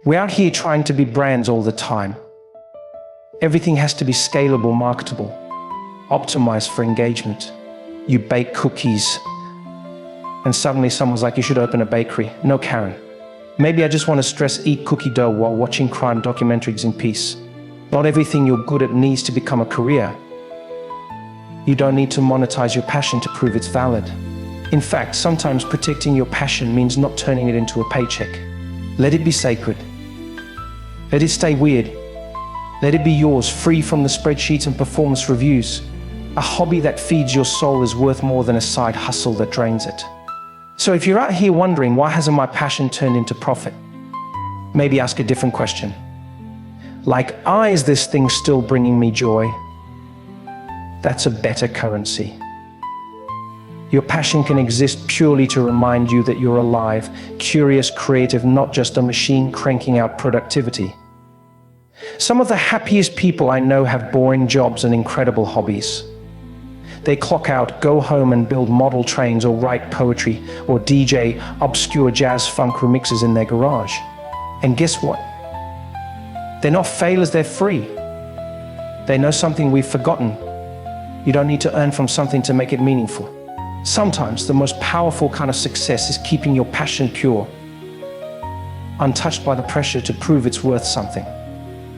We're out here trying to be brands all the time. Everything has to be scalable, marketable, optimized for engagement. You bake cookies, and suddenly someone's like, you should open a bakery. No, Karen. Maybe I just want to stress eat cookie dough while watching crime documentaries in peace. Not everything you're good at needs to become a career. You don't need to monetize your passion to prove it's valid. In fact, sometimes protecting your passion means not turning it into a paycheck. Let it be sacred. Let it stay weird. Let it be yours, free from the spreadsheets and performance reviews. A hobby that feeds your soul is worth more than a side hustle that drains it. So if you're out here wondering, why hasn't my passion turned into profit? Maybe ask a different question. Like, is this thing still bringing me joy? That's a better currency. Your passion can exist purely to remind you that you're alive, curious, creative, not just a machine cranking out productivity. Some of the happiest people I know have boring jobs and incredible hobbies. They clock out, go home and build model trains or write poetry or DJ obscure jazz funk remixes in their garage. And guess what? They're not failures, they're free. They know something we've forgotten. You don't need to earn from something to make it meaningful. Sometimes the most powerful kind of success is keeping your passion pure, untouched by the pressure to prove it's worth something.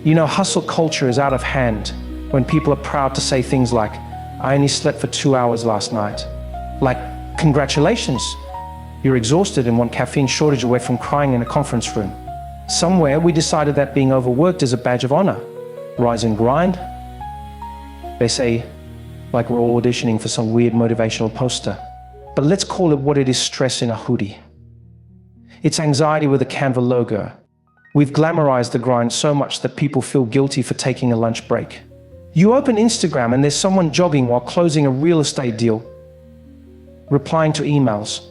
You know, hustle culture is out of hand when people are proud to say things like, I only slept for 2 hours last night. Like, congratulations, you're exhausted and one caffeine shortage away from crying in a conference room. Somewhere we decided that being overworked is a badge of honor. Rise and grind. They say, like we're all auditioning for some weird motivational poster. But let's call it what it is: stress in a hoodie. It's anxiety with a Canva logo. We've glamorized the grind so much that people feel guilty for taking a lunch break. You open Instagram and there's someone jogging while closing a real estate deal, replying to emails,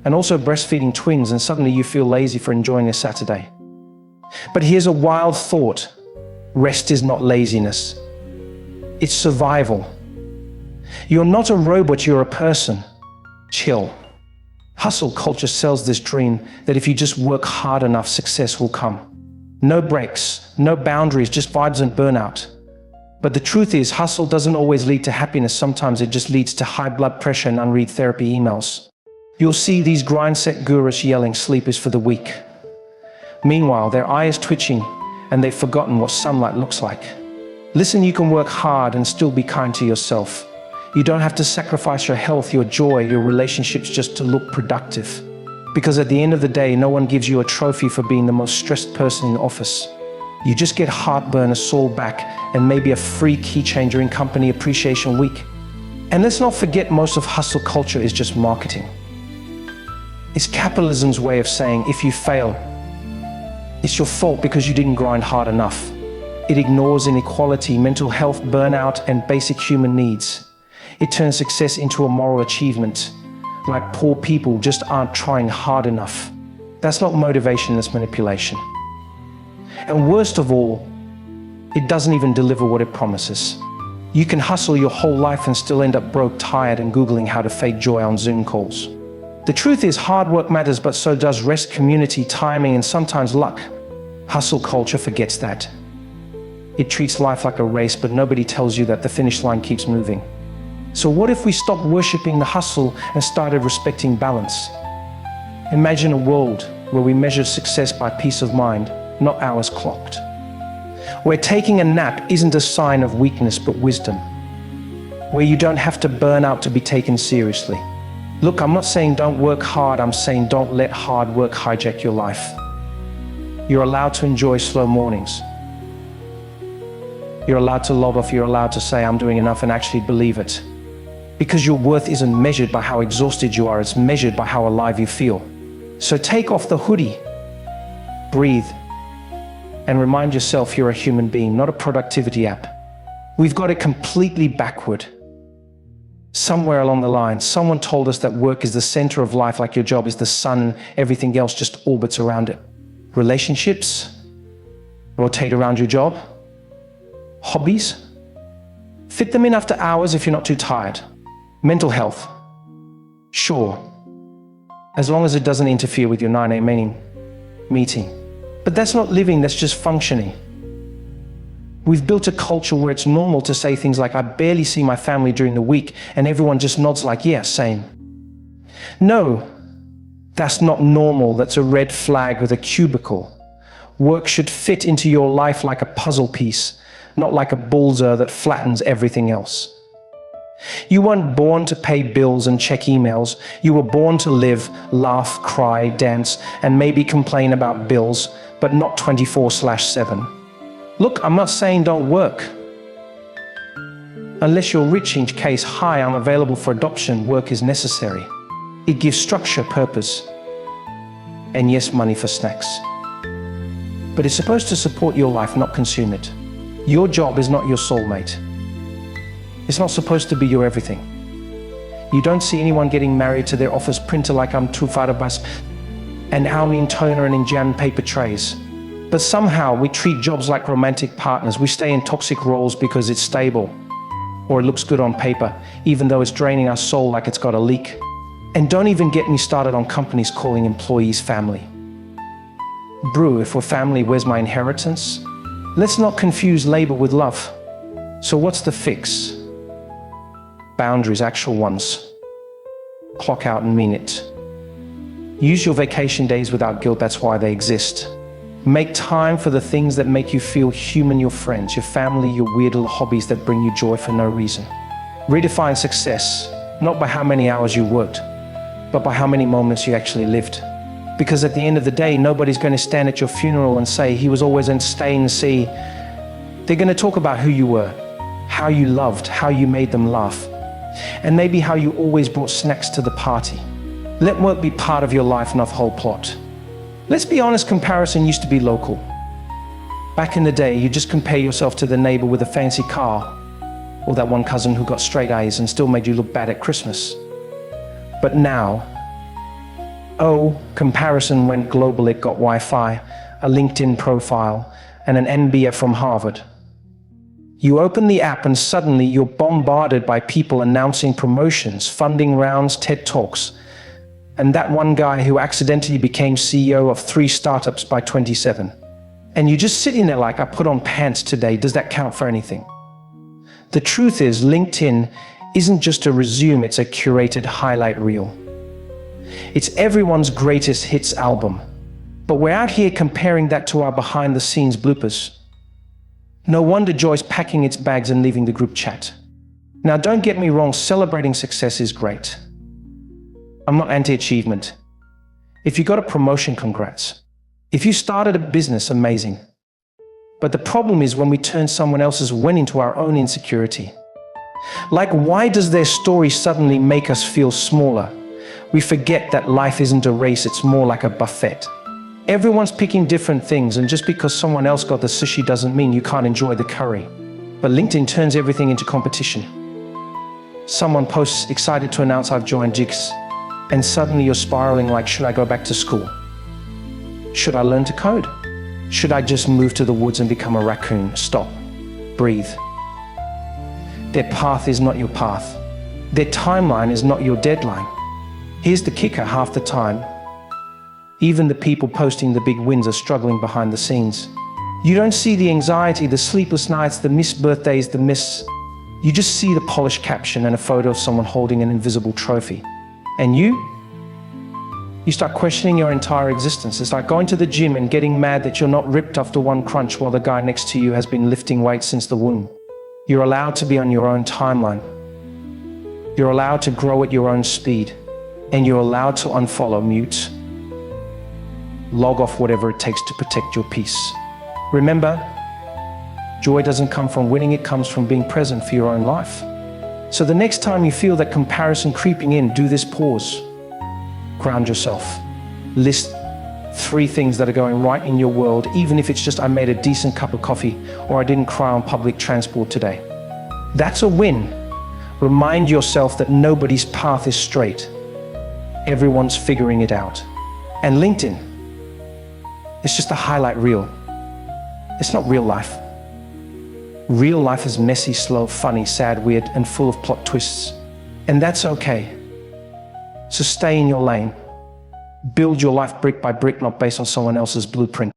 and also breastfeeding twins, and suddenly you feel lazy for enjoying a Saturday. But here's a wild thought. Rest is not laziness. It's survival. You're not a robot, you're a person. Chill. Hustle culture sells this dream that if you just work hard enough, success will come. No breaks, no boundaries, just vibes and burnout. But the truth is, hustle doesn't always lead to happiness. Sometimes it just leads to high blood pressure and unread therapy emails. You'll see these grind-set gurus yelling, sleep is for the weak. Meanwhile, their eye is twitching and they've forgotten what sunlight looks like. Listen, you can work hard and still be kind to yourself. You don't have to sacrifice your health, your joy, your relationships just to look productive. Because at the end of the day, no one gives you a trophy for being the most stressed person in the office. You just get heartburn, a sore back, and maybe a free keychain during company appreciation week. And let's not forget, most of hustle culture is just marketing. It's capitalism's way of saying, if you fail, it's your fault because you didn't grind hard enough. It ignores inequality, mental health, burnout, and basic human needs. It turns success into a moral achievement, like poor people just aren't trying hard enough. That's not motivation, that's manipulation. And worst of all, it doesn't even deliver what it promises. You can hustle your whole life and still end up broke, tired, and Googling how to fake joy on Zoom calls. The truth is, hard work matters, but so does rest, community, timing, and sometimes luck. Hustle culture forgets that. It treats life like a race, but nobody tells you that the finish line keeps moving. So what if we stopped worshiping the hustle and started respecting balance? Imagine a world where we measure success by peace of mind, not hours clocked. Where taking a nap isn't a sign of weakness but wisdom. Where you don't have to burn out to be taken seriously. Look, I'm not saying don't work hard, I'm saying don't let hard work hijack your life. You're allowed to enjoy slow mornings. You're allowed to log off, you're allowed to say I'm doing enough and actually believe it. Because your worth isn't measured by how exhausted you are, it's measured by how alive you feel. So take off the hoodie, breathe, and remind yourself you're a human being, not a productivity app. We've got it completely backward. Somewhere along the line, someone told us that work is the center of life, like your job is the sun and everything else just orbits around it. Relationships rotate around your job. Hobbies, fit them in after hours if you're not too tired. Mental health, sure, as long as it doesn't interfere with your 9 a.m. meeting. But that's not living, that's just functioning. We've built a culture where it's normal to say things like, I barely see my family during the week, and everyone just nods like, yeah, same. No, that's not normal. That's a red flag with a cubicle. Work should fit into your life like a puzzle piece, not like a bullseye that flattens everything else. You weren't born to pay bills and check emails. You were born to live, laugh, cry, dance, and maybe complain about bills, but not 24/7. Look, I'm not saying don't work. Unless you're rich, in case, hi, I'm available for adoption, work is necessary. It gives structure, purpose, and yes, money for snacks. But it's supposed to support your life, not consume it. Your job is not your soulmate. It's not supposed to be your everything. You don't see anyone getting married to their office printer like I'm Tufarabas and Almin toner and Injan paper trays. But somehow we treat jobs like romantic partners. We stay in toxic roles because it's stable or it looks good on paper, even though it's draining our soul like it's got a leak. And don't even get me started on companies calling employees family. Brew, if we're family, where's my inheritance? Let's not confuse labor with love. So what's the fix? Boundaries, actual ones. Clock out and mean it. Use your vacation days without guilt, that's why they exist. Make time for the things that make you feel human, your friends, your family, your weird little hobbies that bring you joy for no reason. Redefine success, not by how many hours you worked, but by how many moments you actually lived. Because at the end of the day, nobody's going to stand at your funeral and say, he was always in stay and see. They're going to talk about who you were, how you loved, how you made them laugh, and maybe how you always brought snacks to the party. Let work be part of your life, not the whole plot. Let's be honest, comparison used to be local. Back in the day, you just compare yourself to the neighbor with a fancy car, or that one cousin who got straight A's and still made you look bad at Christmas. But now, comparison went global. It got Wi-Fi, a LinkedIn profile, and an MBA from Harvard. You open the app and suddenly you're bombarded by people announcing promotions, funding rounds, TED Talks, and that one guy who accidentally became CEO of 3 startups by 27. And you're just sitting there like, I put on pants today, does that count for anything? The truth is, LinkedIn isn't just a resume, it's a curated highlight reel. It's everyone's greatest hits album. But we're out here comparing that to our behind the scenes bloopers. No wonder Joy's packing its bags and leaving the group chat. Now don't get me wrong, celebrating success is great. I'm not anti-achievement. If you got a promotion, congrats. If you started a business, amazing. But the problem is when we turn someone else's win into our own insecurity. Like, why does their story suddenly make us feel smaller? We forget that life isn't a race, it's more like a buffet. Everyone's picking different things, and just because someone else got the sushi doesn't mean you can't enjoy the curry. But LinkedIn turns everything into competition. Someone posts, excited to announce I've joined Jigs, and suddenly you're spiraling like, should I go back to school? Should I learn to code? Should I just move to the woods and become a raccoon? Stop. Breathe. Their path is not your path. Their timeline is not your deadline. Here's the kicker, half the time, even the people posting the big wins are struggling behind the scenes. You don't see the anxiety, the sleepless nights, the missed birthdays, you just see the polished caption and a photo of someone holding an invisible trophy. And you start questioning your entire existence. It's like going to the gym and getting mad that you're not ripped after one crunch while the guy next to you has been lifting weights since the womb. You're allowed to be on your own timeline. You're allowed to grow at your own speed. And you're allowed to unfollow, mute, log off, whatever it takes to protect your peace. Remember, joy doesn't come from winning, it comes from being present for your own life. So the next time you feel that comparison creeping in, do this pause. Ground yourself. List 3 things that are going right in your world, even if it's just I made a decent cup of coffee or I didn't cry on public transport today. That's a win. Remind yourself that nobody's path is straight. Everyone's figuring it out. And LinkedIn, it's just a highlight reel. It's not real life. Real life is messy, slow, funny, sad, weird, and full of plot twists. And that's okay. So stay in your lane. Build your life brick by brick, not based on someone else's blueprint.